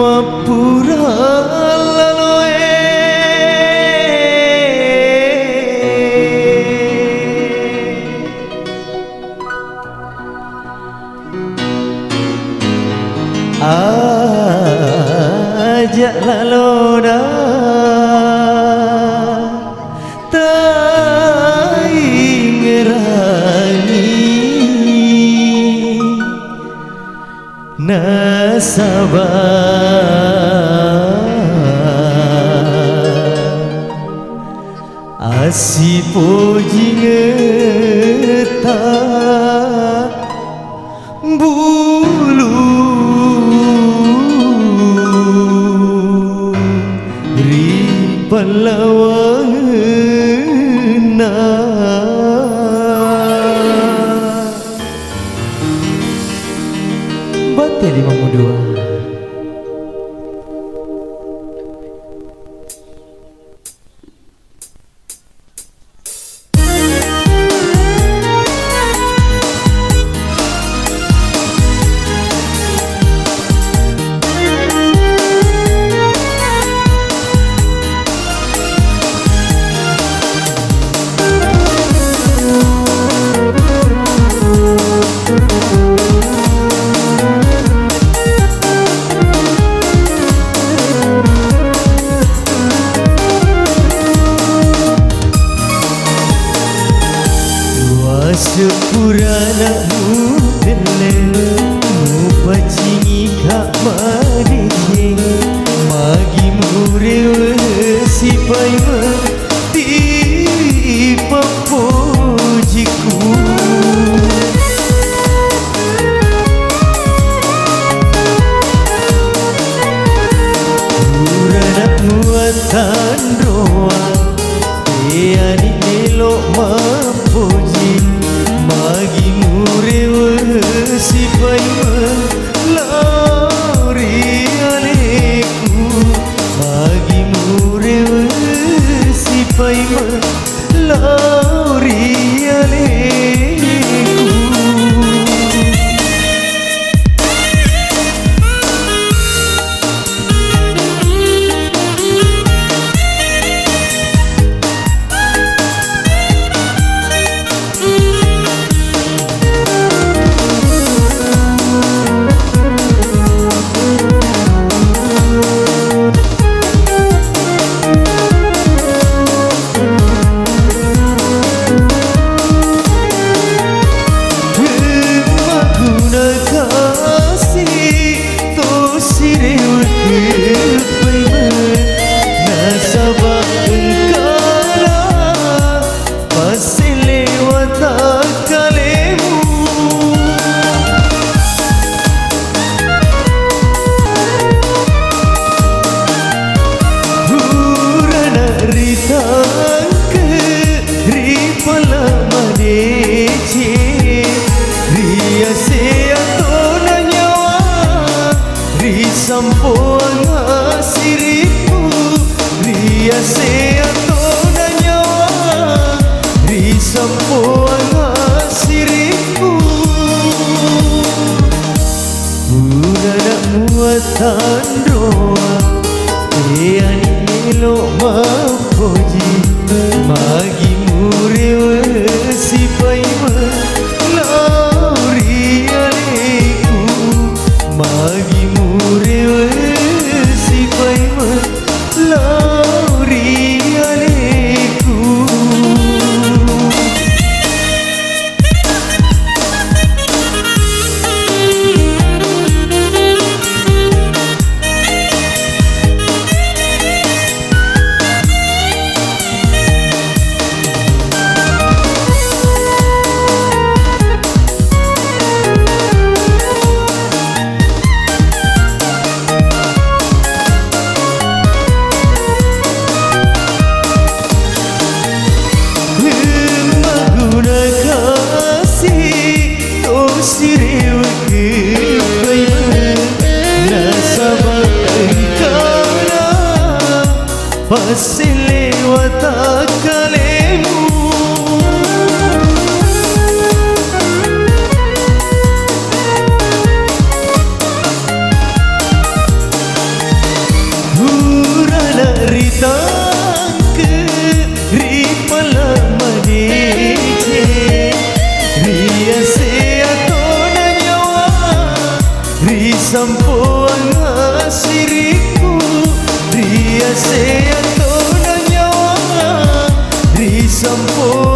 mapura laloe ajak laloda nasabah asipo jingeta bulu ripalawana Batia 52. Sepurana mudele mupacingi kak madece magi murewe sipai di papojiku urana muatan roa ani elok mapoji magi murewe sipai lari aleku magi murewe sipai lari aleku sampuan siriku ria sea toda nyawa ri sampuan siriku udah muatan doa ani elok mapoji magi murewe sipai lari aleku magi murewe sipai lari aleku Masih lewat akalemu sampo